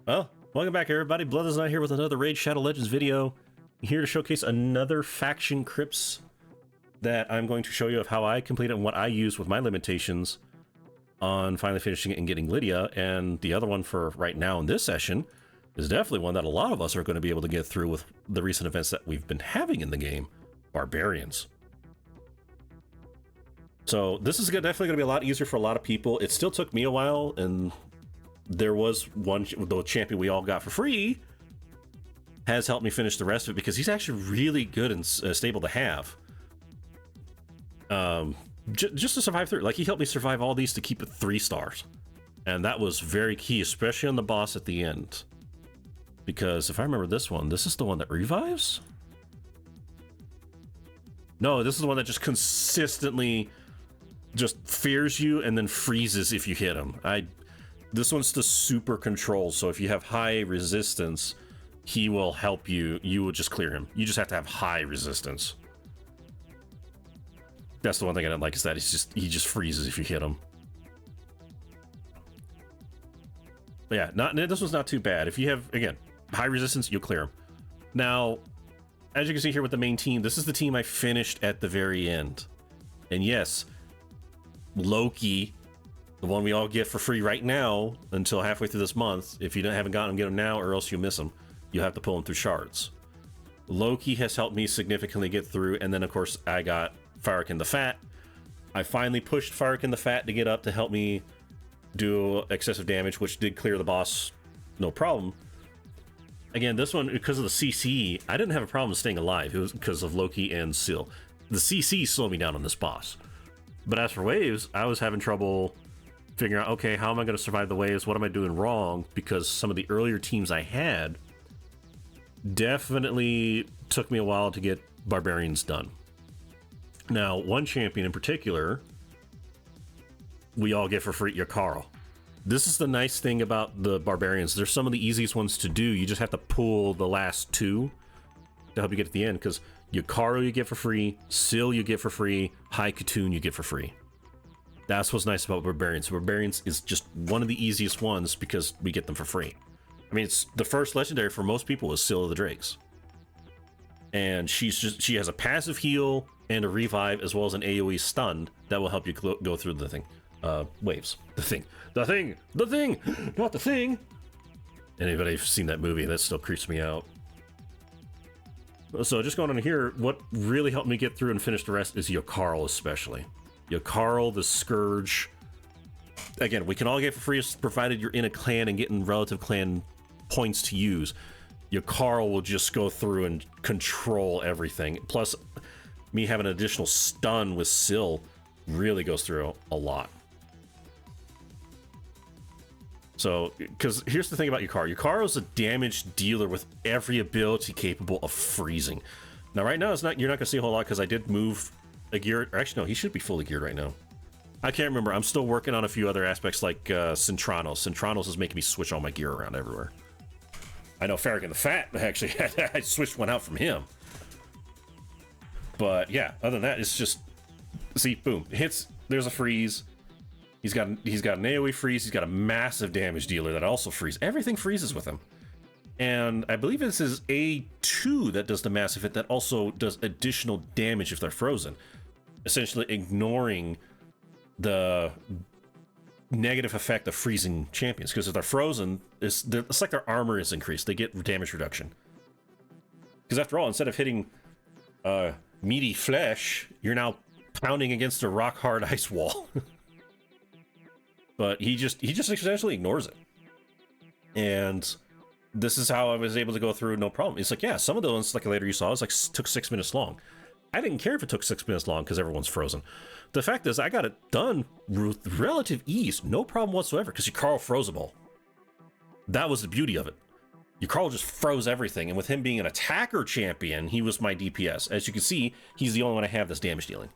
Well, welcome back everybody. Blood is not here with another Raid Shadow Legends video. Here to showcase another faction crypts that I'm going to show you of how I complete it and what I use with my limitations on finally finishing it and getting Lydia. And the other one for right now in this session is definitely one that a lot of us are going to be able to get through with the recent events that we've been having in the game, Barbarians. So this is definitely going to be a lot easier for a lot of people. It still took me a while, and there was one, the champion we all got for free has helped me finish the rest of it because he's actually really good and stable to have. Just to survive through. Like, he helped me survive all these to keep it 3 stars. And that was very key, especially on the boss at the end. Because if I remember this one, this is the one that revives? No, this is the one that just consistently just fears you and then freezes if you hit him. This one's the super control, so if you have high resistance, he will help you. You will just clear him. You just have to have high resistance. That's the one thing I don't like, is that he just freezes if you hit him. But yeah, this one's not too bad. If you have, again, high resistance, you'll clear him. Now, as you can see here with the main team, this is the team I finished at the very end. And yes, Loki, the one we all get for free right now until halfway through this month. If you haven't gotten him, get him now, or else you miss him. You'll have to pull him through shards. Loki has helped me significantly get through, and then of course I got Fahrakin the Fat. I finally pushed Fahrakin the Fat to get up to help me do excessive damage, which did clear the boss no problem. Again, this one, because of the CC, I didn't have a problem staying alive. It was because of Loki and Scyl. The CC slowed me down on this boss. But as for waves, I was having trouble figuring out, okay, how am I going to survive the waves? What am I doing wrong? Because some of the earlier teams I had definitely took me a while to get Barbarians done. Now, one champion in particular, we all get for free, Yakarl. This is the nice thing about the Barbarians. They're some of the easiest ones to do. You just have to pull the last 2 to help you get at the end, because Yakarl you get for free, Scyl you get for free, Khatun you get for free. That's what's nice about Barbarians. Barbarians is just one of the easiest ones because we get them for free. I mean, it's the first legendary for most people is Scyl of the Drakes. And she has a passive heal and a revive, as well as an AoE stun that will help you go through the thing. Waves. The thing, not the thing. Anybody who's seen that movie, that still creeps me out. So just going on here, what really helped me get through and finish the rest is Yakarl, especially. Yakarl, the Scourge. Again, we can all get for free provided you're in a clan and getting relative clan points to use. Yakarl will just go through and control everything. Plus, me having an additional stun with Scyl really goes through a lot. So, because here's the thing about Yakarl. Yakarl is a damage dealer with every ability capable of freezing. Now, right now, you're not going to see a whole lot because I did move a gear. Or actually, no, he should be fully geared right now. I can't remember. I'm still working on a few other aspects like Centranos. Centranos is making me switch all my gear around everywhere. I know Fahrakin the Fat, actually, I switched one out from him. But yeah, other than that, it's just, see, boom, hits, there's a freeze. He's got an AoE freeze. He's got a massive damage dealer that also freezes. Everything freezes with him. And I believe this is A2 that does the massive hit that also does additional damage if they're frozen. Essentially ignoring the negative effect of freezing champions. Because if they're frozen, it's like their armor is increased. They get damage reduction. Because after all, instead of hitting meaty flesh, you're now pounding against a rock-hard ice wall. But he just essentially ignores it. And this is how I was able to go through no problem. It's like, yeah, some of the ones like later you saw, it's like took 6 minutes long. I didn't care if it took 6 minutes long because everyone's frozen. The fact is, I got it done with relative ease, no problem whatsoever, because Yakarl froze them all. That was the beauty of it. Yakarl just froze everything, and with him being an attacker champion, he was my DPS. As you can see, he's the only one I have that's damage dealing.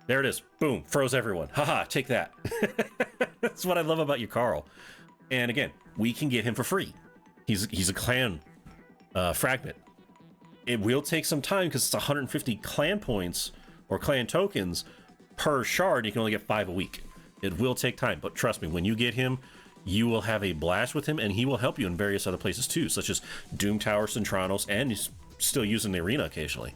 There it is. Boom. Froze everyone. Haha, take that. That's what I love about Yakarl. And again, we can get him for free. He's a clan fragment. It will take some time because it's 150 clan points or clan tokens per shard. You can only get 5 a week. It will take time, but trust me, when you get him, you will have a blast with him, and he will help you in various other places too, such as Doom Tower, Centranos, and he's still using the arena occasionally.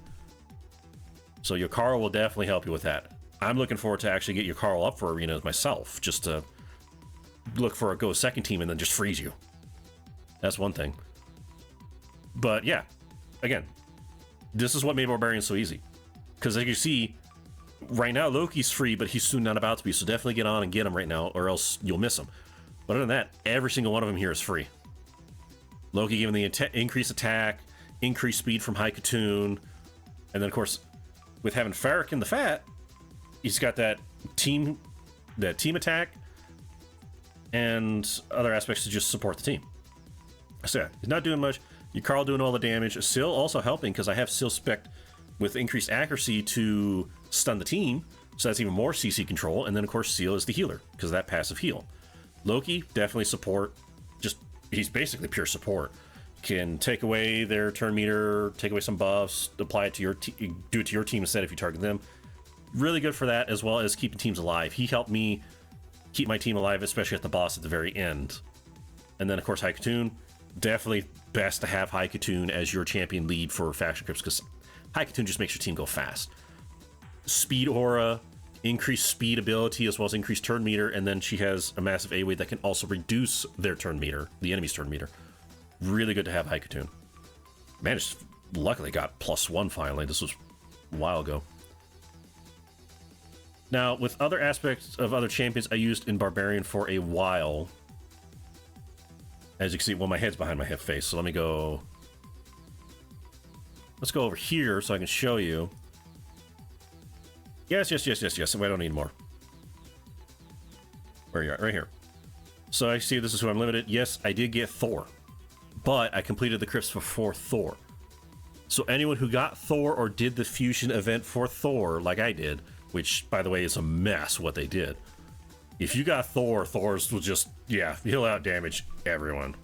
So Yakarl will definitely help you with that. I'm looking forward to actually get Yakarl up for arenas myself, just to look for a go second team and then just freeze you. That's one thing. But yeah, again, this is what made Barbarians so easy. Because as you see, right now Loki's free, but he's soon not about to be, so definitely get on and get him right now, or else you'll miss him. But other than that, every single one of them here is free. Loki giving the increased attack, increased speed from High Khatun, and then of course, with having Fahrakin the Fat, he's got that team attack and other aspects to just support the team. So yeah, he's not doing much. Yakarl doing all the damage. Scyl also helping because I have Scyl spec with increased accuracy to stun the team, so that's even more CC control. And then of course Scyl is the healer because of that passive heal. Loki definitely support. Just he's basically pure support. Can take away their turn meter, take away some buffs, apply it to your do it to your team instead if you target them. Really good for that, as well as keeping teams alive. He helped me keep my team alive, especially at the boss at the very end. And then of course High Khatun, definitely best to have High Khatun as your champion lead for faction crypts, because High Khatun just makes your team go fast. Speed aura, increased speed ability, as well as increased turn meter, and then she has a massive A-wave that can also reduce their turn meter, the enemy's turn meter. Really good to have High Khatun. Man, just luckily got +1 finally. This was a while ago. Now, with other aspects of other champions I used in Barbarian for a while, as you can see, well, my head's behind my hip face, so let me go. Let's go over here so I can show you. Yes. Wait, I don't need more. Where are you at? Right here. So I see this is who I'm limited. Yes, I did get Thor, but I completed the crypts before Thor. So anyone who got Thor or did the fusion event for Thor, like I did, which, by the way, is a mess what they did. If you got Thor, Thor's will just, yeah, he'll out damage everyone.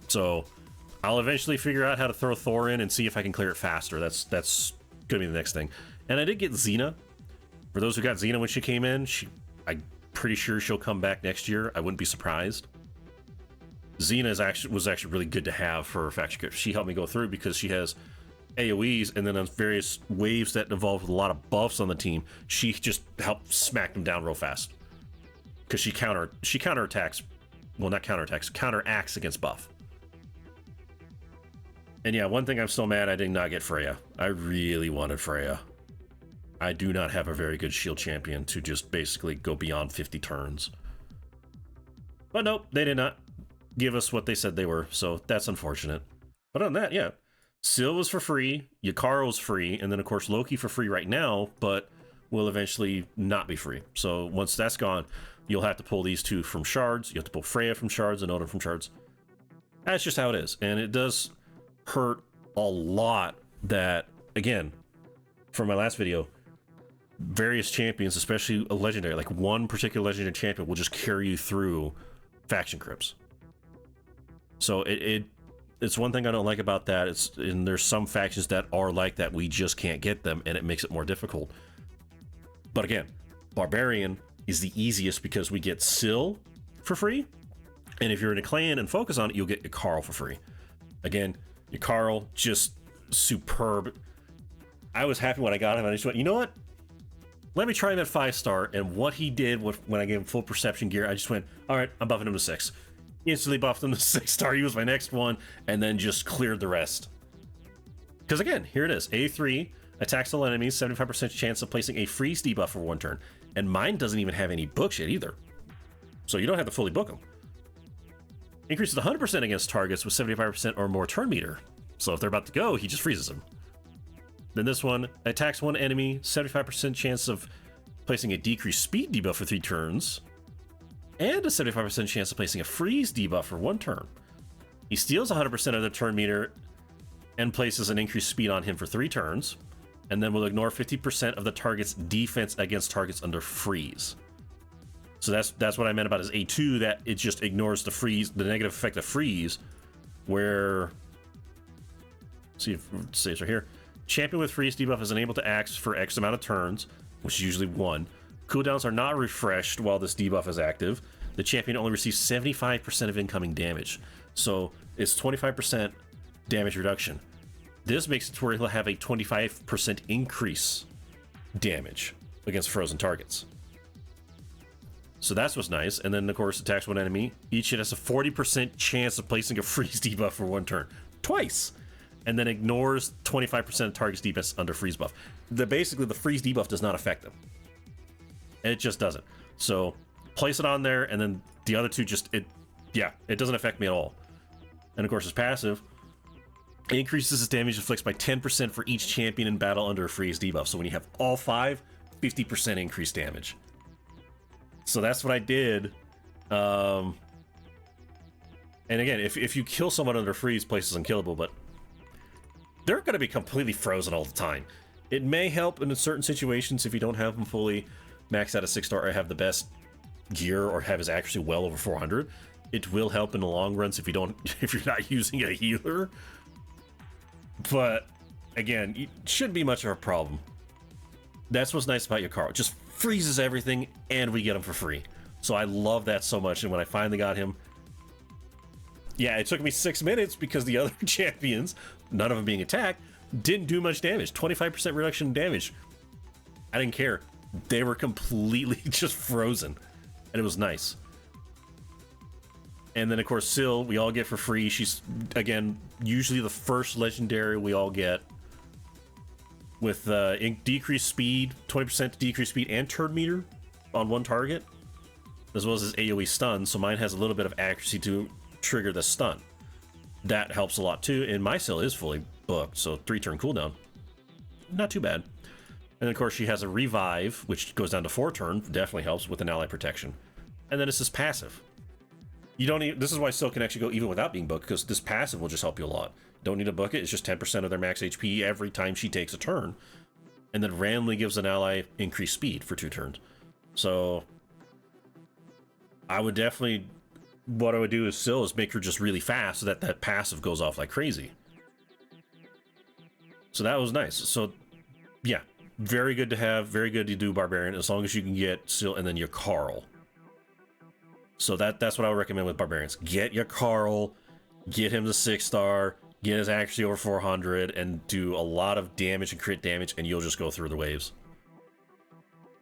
So I'll eventually figure out how to throw Thor in and see if I can clear it faster. That's gonna be the next thing. And I did get Xena. For those who got Xena when she came in, I'm pretty sure she'll come back next year. I wouldn't be surprised. Xena was actually really good to have for faction crypt. She helped me go through because she has AoEs, and then on various waves that involve a lot of buffs on the team, she just helped smack them down real fast. Because she counterattacks, well, not counterattacks, counteracts against buff. And yeah, one thing I'm still mad I did not get Freya. I really wanted Freya. I do not have a very good shield champion to just basically go beyond 50 turns. But nope, they did not give us what they said they were, so that's unfortunate. But other than that, yeah. Scyl was for free, Yakarl was free, and then of course Loki for free right now, but will eventually not be free. So once that's gone, you'll have to pull these two from shards. You have to pull Freya from shards and Odin from shards. That's just how it is. And it does hurt a lot that, again, from my last video, various champions, especially a legendary, like one particular legendary champion will just carry you through faction crypts. So it's one thing I don't like about that. And there's some factions that are like that. We just can't get them, and it makes it more difficult. But again, Barbarian is the easiest because we get Scyl for free. And if you're in a clan and focus on it, you'll get Yakarl for free. Again, Yakarl, just superb. I was happy when I got him, and I just went, you know what? Let me try him at 5-star. And what he did when I gave him full perception gear, I just went, all right, I'm buffing him to 6. Instantly buffed him to 6-star. He was my next one, and then just cleared the rest. Because again, here it is. A3 attacks all enemies, 75% chance of placing a freeze debuff for 1 turn. And mine doesn't even have any books yet either. So you don't have to fully book them. Increases 100% against targets with 75% or more turn meter. So if they're about to go, he just freezes them. Then this one attacks one enemy, 75% chance of placing a decreased speed debuff for 3 turns. And a 75% chance of placing a freeze debuff for 1 turn. He steals 100% of the turn meter and places an increased speed on him for 3 turns, and then will ignore 50% of the target's defense against targets under freeze. So that's what I meant about his A2, that it just ignores the freeze, the negative effect of freeze, where, see if it saves right here. Champion with freeze debuff is unable to act for X amount of turns, which is usually 1. Cooldowns are not refreshed while this debuff is active. The champion only receives 75% of incoming damage. So it's 25% damage reduction. This makes it to where he'll have a 25% increase damage against frozen targets. So that's what's nice. And then, of course, attacks one enemy. Each hit has a 40% chance of placing a freeze debuff for one turn. Twice! And then ignores 25% of target's defense under freeze buff. Basically, the freeze debuff does not affect them. It just doesn't. So place it on there, and then the other two just, it doesn't affect me at all. And of course, his passive increases his damage inflicts by 10% for each champion in battle under a freeze debuff. So when you have all 5, 50% increased damage. So that's what I did. And again, if you kill someone under freeze, place is unkillable, but they're going to be completely frozen all the time. It may help in certain situations if you don't have them fully maxed out at 6-star or have the best gear or have his accuracy well over 400. It will help in the long runs if you're not using a healer. But again, it shouldn't be much of a problem. That's what's nice about Yakarl. It just freezes everything and we get him for free. So I love that so much. And when I finally got him, yeah, it took me 6 minutes because the other champions, none of them being attacked, didn't do much damage. 25% reduction in damage. I didn't care. They were completely just frozen. And it was nice. And then, of course, Scyl, we all get for free. She's, again, usually the first legendary we all get. With decreased speed, 20% decreased speed and turn meter on one target. As well as his AoE stun. So mine has a little bit of accuracy to trigger the stun. That helps a lot too. And my Scyl is fully booked. So 3-turn cooldown. Not too bad. And of course, she has a revive, which goes down to 4 turn. Definitely helps with an ally protection. And then it's his passive. You don't need, this is why Scyl can actually go even without being booked, because this passive will just help you a lot. Don't need to book it. It's just 10% of their max HP every time she takes a turn. And then randomly gives an ally increased speed for 2 turns. So I would definitely, what I would do is Scyl is make her just really fast so that that passive goes off like crazy. So that was nice. So yeah, very good to have, very good to do Barbarian, as long as you can get Scyl and then Yakarl. So that's what I would recommend with Barbarians. Get Yakarl, get him to 6-star, get his accuracy over 400, and do a lot of damage and crit damage, and you'll just go through the waves.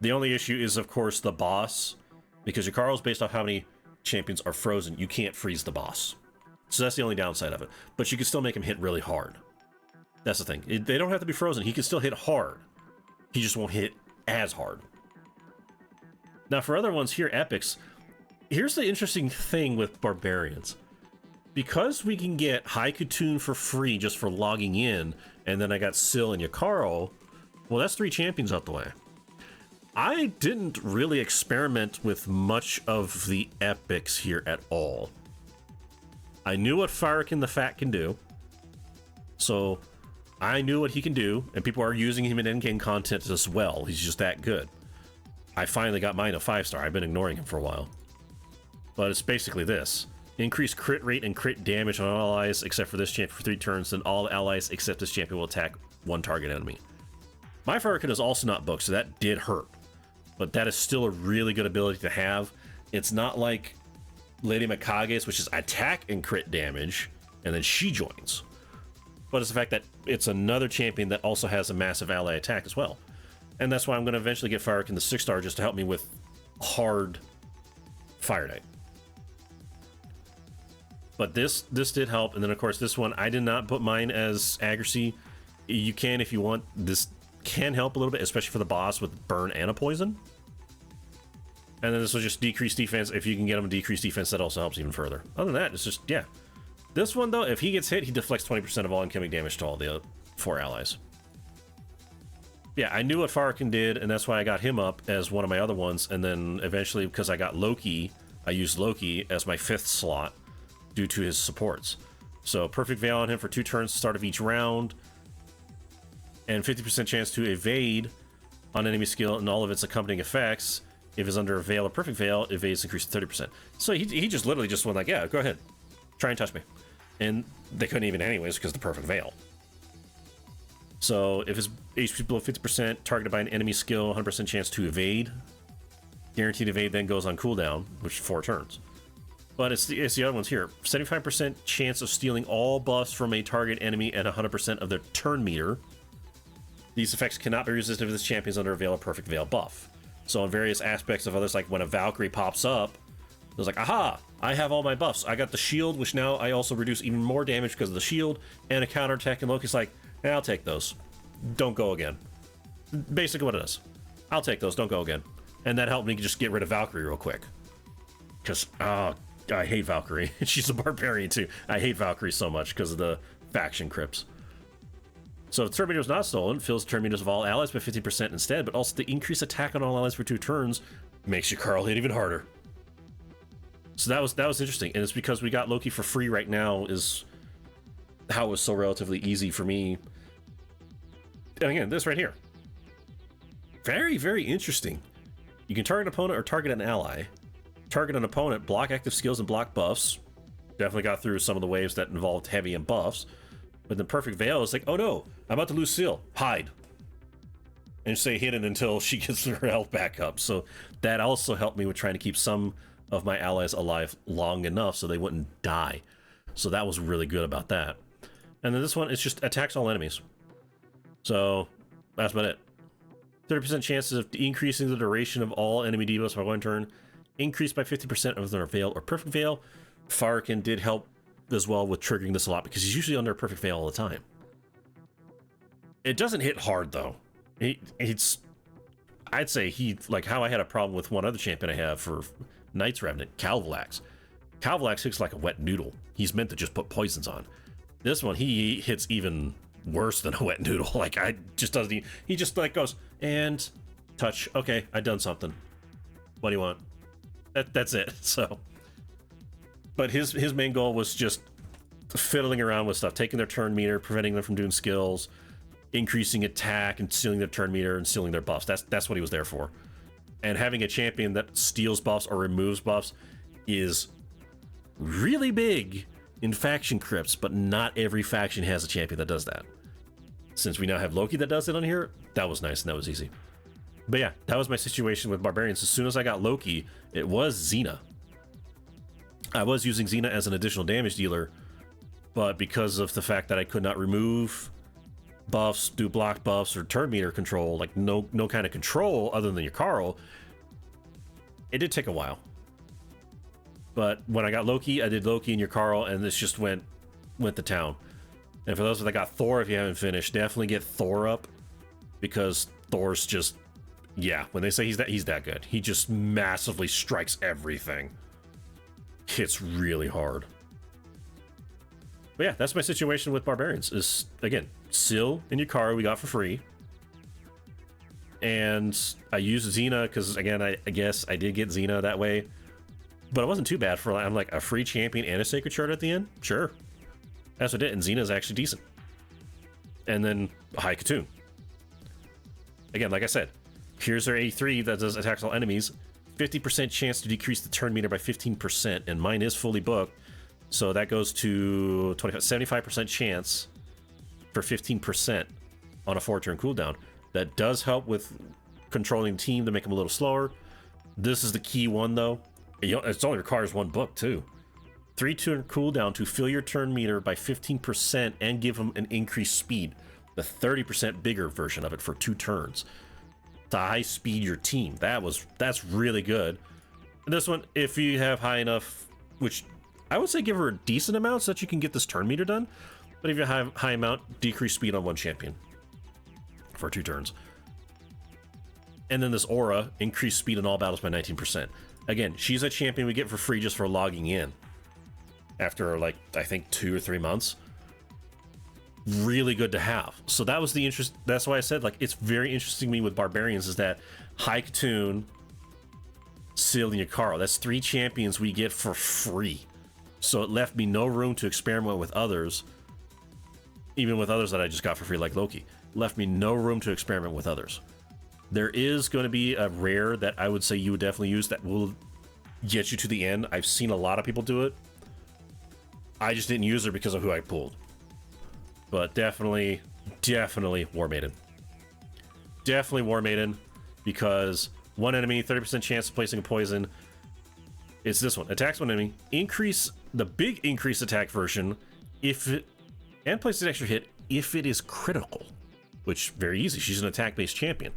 The only issue is, of course, the boss, because Yakarl is based off how many champions are frozen. You can't freeze the boss. So that's the only downside of it. But you can still make him hit really hard. That's the thing. They don't have to be frozen. He can still hit hard. He just won't hit as hard. Now, for other ones here, epics, here's the interesting thing with Barbarians. Because we can get High Khatun for free just for logging in, and then I got Scyl and Yakarl, well, that's 3 champions out the way. I didn't really experiment with much of the epics here at all. I knew what Fahrakin the Fat can do, so I knew what he can do, and people are using him in endgame content as well. He's just that good. I finally got mine a 5-star. I've been ignoring him for a while. But it's basically this. Increase crit rate and crit damage on all allies except for this champion for 3 turns, then all allies except this champion will attack 1 target enemy. My Fahrakin is also not booked, so that did hurt. But that is still a really good ability to have. It's not like Lady Mikage's, which is attack and crit damage, and then she joins. But it's the fact that it's another champion that also has a massive ally attack as well. And that's why I'm going to eventually get Fahrakin the 6-star just to help me with hard Fire Knight. But this did help, and then of course this one, I did not put mine as accuracy. You can if you want. This can help a little bit, especially for the boss with burn and a poison. And then this will just decrease defense. If you can get him a decreased defense, that also helps even further. Other than that, it's just, yeah. This one though, if he gets hit, he deflects 20% of all incoming damage to all the 4 allies. Yeah, I knew what Fahrakin did, and that's why I got him up as one of my other ones. And then eventually, because I got Loki, I used Loki as my 5th slot due to his supports. So perfect veil on him for 2 turns, start of each round, and 50% chance to evade on enemy skill and all of its accompanying effects. If it's under a veil or perfect veil, evades increased 30%. So he just literally just went like, yeah, go ahead, try and touch me. And they couldn't even anyways because of the perfect veil. So if his HP below 50%, targeted by an enemy skill, 100% chance to evade Guaranteed evade then goes on cooldown, which is 4 turns. But it's the other ones here. 75% chance of stealing all buffs from a target enemy at 100% of their turn meter. These effects cannot be resisted if this champion is under a Veil or Perfect Veil buff. So in various aspects of others, like when a Valkyrie pops up, it was like, aha, I have all my buffs. I got the shield, which now I also reduce even more damage because of the shield, and a counterattack, and Loki's like, eh, I'll take those. Don't go again. Basically what it is. I'll take those, don't go again. And that helped me just get rid of Valkyrie real quick. Because, I hate Valkyrie. She's a barbarian too. I hate Valkyrie so much because of the faction crypts. So if turn meter is not stolen, fills turn meters of all allies by 50% instead, but also the increased attack on all allies for 2 turns makes Yakarl hit even harder. So that was interesting, and it's because we got Loki for free right now is how it was so relatively easy for me. And again, this right here. Very, very interesting. You can target an opponent or target an ally. Target an opponent, block active skills and block buffs. Definitely got through some of the waves that involved heavy and buffs. But the Perfect Veil is like, oh no, I'm about to lose Scyl. Hide. And stay hidden until she gets her health back up. So that also helped me with trying to keep some of my allies alive long enough so they wouldn't die. So that was really good about that. And then this one, it's just attacks all enemies. So that's about it. 30% chances of increasing the duration of all enemy debuffs by 1 turn. Increased by 50% of their Veil or Perfect Veil. Fahrakin did help as well with triggering this a lot because he's usually under a Perfect Veil all the time. It doesn't hit hard though. I'd say he, like how I had a problem with one other champion I have for Knight's Revenant, Calvalax. Calvalax hits like a wet noodle. He's meant to just put poisons on. This one, he hits even worse than a wet noodle. Like, I just doesn't, he just like goes, and touch, okay, I done something. What do you want? That's it, so. But his main goal was just fiddling around with stuff, taking their turn meter, preventing them from doing skills, increasing attack, and stealing their turn meter, and stealing their buffs. That's what he was there for. And having a champion that steals buffs or removes buffs is really big in faction crypts, but not every faction has a champion that does that. Since we now have Loki that does it on here, that was nice and that was easy. But yeah, that was my situation with Barbarians. As soon as I got Loki, it was Xena. I was using Xena as an additional damage dealer, but because of the fact that I could not remove buffs, do block buffs, or turn meter control, like no kind of control other than Yakarl, it did take a while. But when I got Loki, I did Loki and Yakarl, and this just went to town. And for those that got Thor, if you haven't finished, definitely get Thor up, because Thor's just, yeah, when they say he's that good. He just massively strikes everything. Hits really hard. But yeah, that's my situation with Barbarians. Is again, Scyl and Yakarl we got for free. And I used Xena because again, I guess I did get Xena that way. But it wasn't too bad for, I'm like, a free champion and a sacred shard at the end? Sure. That's what I did, and Xena's actually decent. And then High Khatun. Again, like I said, here's our A3 that does attacks all enemies. 50% chance to decrease the turn meter by 15%, and mine is fully booked. So that goes to 75% chance for 15% on a 4-turn cooldown. That does help with controlling the team to make them a little slower. This is the key one, though. It only requires 1 book, too. 3-turn cooldown to fill your turn meter by 15% and give them an increased speed. The 30% bigger version of it for 2 turns. To high speed your team. That's really good. And this one, if you have high enough, which I would say give her a decent amount so that you can get this turn meter done. But if you have high amount, decrease speed on 1 champion for 2 turns. And then this aura, increase speed in all battles by 19%. Again, she's a champion we get for free just for logging in. After, like, I think 2 or 3 months. Really good to have. So that was the interest. That's why I said, like, it's very interesting to me with Barbarians is that High Khatun, Scyl, and Yakarl. That's 3 champions we get for free. So it left me no room to experiment with others. Even with others that I just got for free, like Loki. Left me no room to experiment with others. There is going to be a rare that I would say you would definitely use that will get you to the end. I've seen a lot of people do it. I just didn't use her because of who I pulled. But definitely War Maiden. Definitely War Maiden, because one enemy, 30% chance of placing a poison. It's this one. Attacks one enemy, increase the big increase attack version if it, and place an extra hit if it is critical, which very easy. She's an attack-based champion.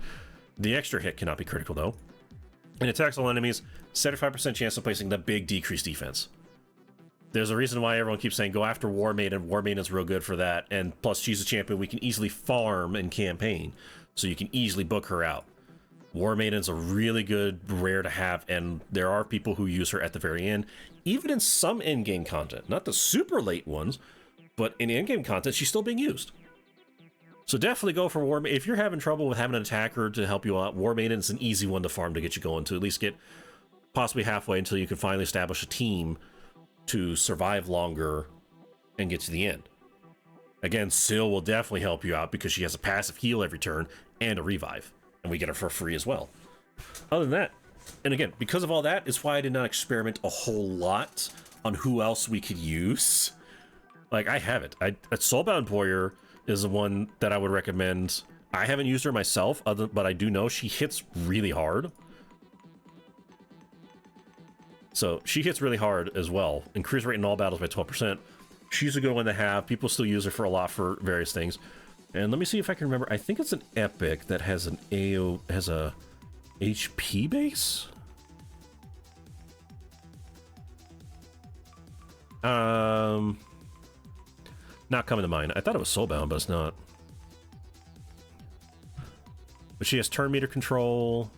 The extra hit cannot be critical though. And attacks all enemies, 75% chance of placing the big decreased defense. There's a reason why everyone keeps saying go after War Maiden. War Maiden's real good for that, and plus she's a champion we can easily farm in campaign, so you can easily book her out. War Maiden's a really good rare to have, and there are people who use her at the very end, even in some in-game content. Not the super late ones, but in in-game content, she's still being used. So definitely go for War Maiden. If you're having trouble with having an attacker to help you out, War Maiden is an easy one to farm to get you going, to at least get possibly halfway until you can finally establish a team to survive longer and get to the end. Again, Scyl will definitely help you out because she has a passive heal every turn and a revive, and we get her for free as well. Other than that, and again, because of all that, is why I did not experiment a whole lot on who else we could use. Like, I haven't. Soulbound Warrior is the one that I would recommend. I haven't used her myself, but I do know she hits really hard. So she hits really hard as well. Increase rate in all battles by 12%. She's a good one to have. People still use her for a lot for various things. And let me see if I can remember. I think it's an epic that has an has a HP base. Not coming to mind. I thought it was Soulbound, but it's not. But she has turn meter control.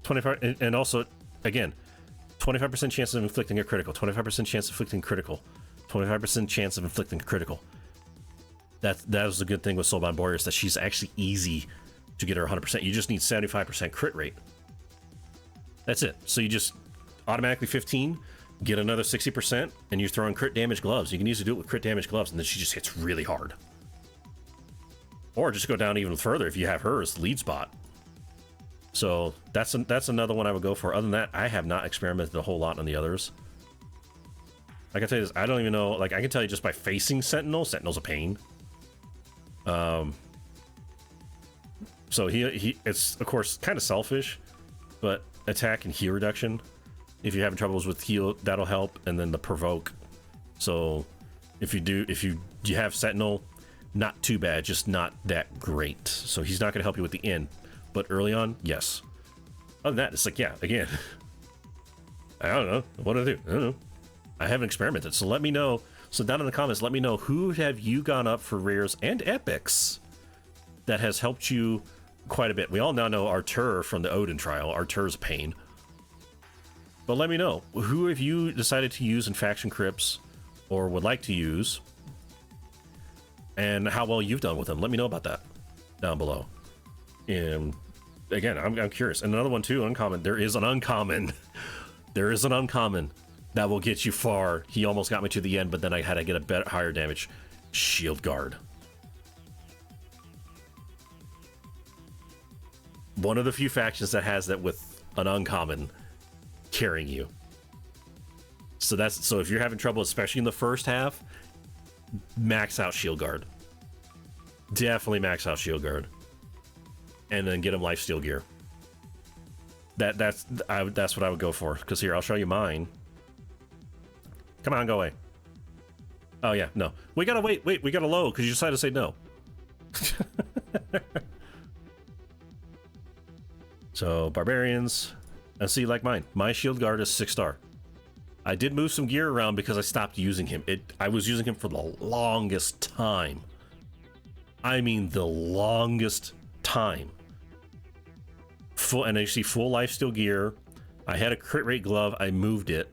25, and also, again, 25% chance of inflicting a critical, 25% chance of inflicting critical, 25% chance of inflicting critical. That was the good thing with Soulbound Warriors, that she's actually easy to get her 100%. You just need 75% crit rate. That's it. So you just automatically 15, get another 60%, and you're throwing crit damage gloves. You can easily do it with crit damage gloves, and then she just hits really hard. Or just go down even further if you have her as the lead spot. So that's another one I would go for. Other than that, I have not experimented a whole lot on the others. I can tell you this, I don't even know, like, I can tell you just by facing Sentinel's a pain. So he it's of course kind of selfish, but attack and heal reduction. If you're having troubles with heal, that'll help, and then the provoke. So if you have Sentinel, not too bad, just not that great. So he's not gonna help you with the end. But early on, yes. Other than that, it's like, yeah, again, I don't know. What do I do? I don't know. I haven't experimented, so let me know. So down in the comments, let me know, who have you gone up for rares and epics that has helped you quite a bit. We all now know Artur from the Odin trial. Artur's a pain. But let me know, who have you decided to use in faction crypts or would like to use, and how well you've done with them. Let me know about that down below. And again, I'm curious. And another one too, uncommon. There is an uncommon. There is an uncommon that will get you far. He almost got me to the end, but then I had to get a better, higher damage. Shieldguard. One of the few factions that has that with an uncommon carrying you. So if you're having trouble, especially in the first half, max out Shieldguard. Definitely max out Shieldguard. And then get him lifesteal gear. That's what I would go for. Because here, I'll show you mine. Come on, go away. Oh yeah, no. We gotta wait, we gotta load because you decided to say no. So Barbarians, and see, like mine. My Shieldguard is 6-star. I did move some gear around because I stopped using him. I was using him for the longest time. I mean the longest time. And you see full lifesteal gear. I had a crit rate glove, I moved it.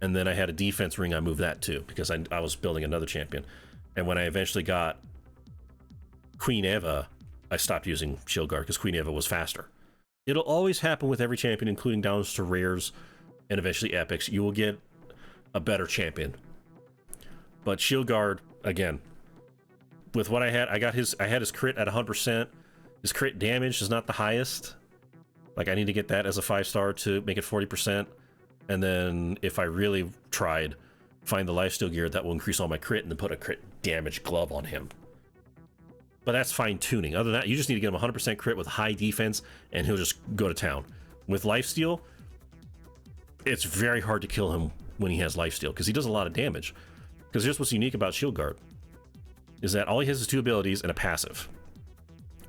And then I had a defense ring, I moved that too, because I was building another champion. And when I eventually got Queen Eva, I stopped using Shieldguard because Queen Eva was faster. It'll always happen with every champion, including down to rares and eventually epics. You will get a better champion. But Shieldguard, again, with what I had, I had his crit at 100%. His crit damage is not the highest. Like, I need to get that as a 5-star to make it 40%. And then if I really tried, find the lifesteal gear that will increase all my crit and then put a crit damage glove on him. But that's fine tuning. Other than that, you just need to get him 100% crit with high defense, and he'll just go to town. With lifesteal, it's very hard to kill him when he has lifesteal because he does a lot of damage. Because here's what's unique about Shieldguard is that all he has is 2 abilities and a passive.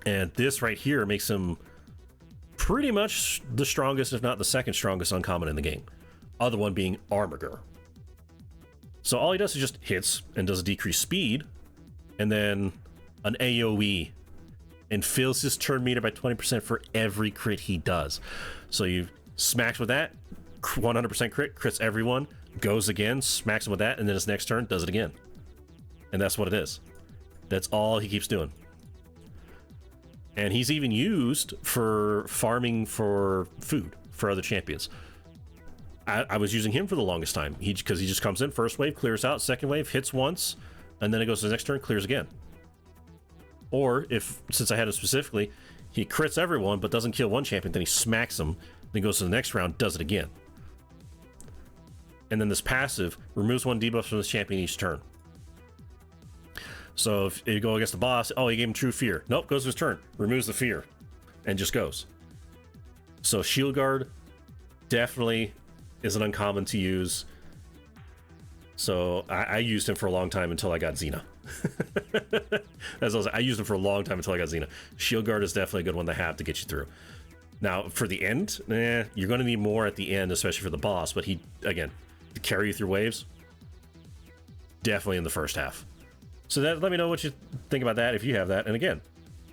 And this right here makes him pretty much the strongest, if not the second strongest uncommon in the game. Other one being Armiger. So all he does is just hits and does a decreased speed, and then an AoE, and fills his turn meter by 20% for every crit he does. So you smacks with that, 100% crit, crits everyone, goes again, smacks him with that, and then his next turn does it again. And that's what it is. That's all he keeps doing. And he's even used for farming for food for other champions. I was using him for the longest time because he just comes in, first wave, clears out, second wave, hits once, and then it goes to the next turn, clears again. Or if, since I had him specifically, he crits everyone but doesn't kill one champion, then he smacks them, then goes to the next round, does it again. And then this passive removes 1 debuff from this champion each turn. So if you go against the boss, oh, he gave him True Fear. Nope, goes to his turn, removes the fear, and just goes. So Shieldguard definitely is an uncommon to use. So I used him for a long time until I got Xena. I used him for a long time until I got Xena. Shieldguard is definitely a good one to have to get you through. Now, for the end, you're going to need more at the end, especially for the boss. But he, again, to carry you through waves, definitely in the first half. So let me know what you think about that if you have that. And again,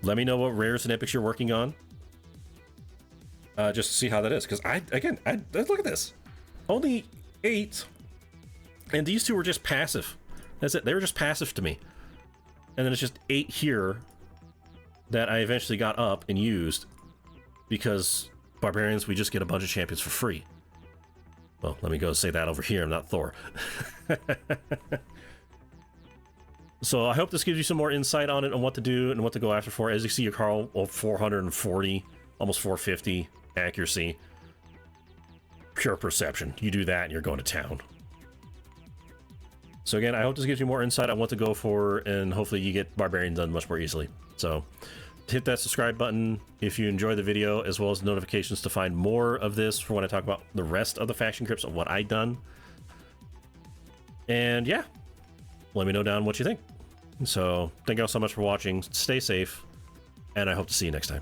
let me know what rares and epics you're working on. Just to see how that is. Because look at this. Only 8. And these 2 were just passive. That's it. They were just passive to me. And then it's just 8 here that I eventually got up and used because Barbarians, we just get a bunch of champions for free. Well, let me go say that over here. I'm not Thor. So I hope this gives you some more insight on it and what to do and what to go after for. As you see, Yakarl, 440, almost 450 accuracy. Pure perception. You do that and you're going to town. So again, I hope this gives you more insight on what to go for, and hopefully you get Barbarian done much more easily. So hit that subscribe button if you enjoy the video, as well as notifications to find more of this for when I talk about the rest of the faction crypts of what I've done. And yeah, let me know down what you think. So thank you all so much for watching. Stay safe, and I hope to see you next time.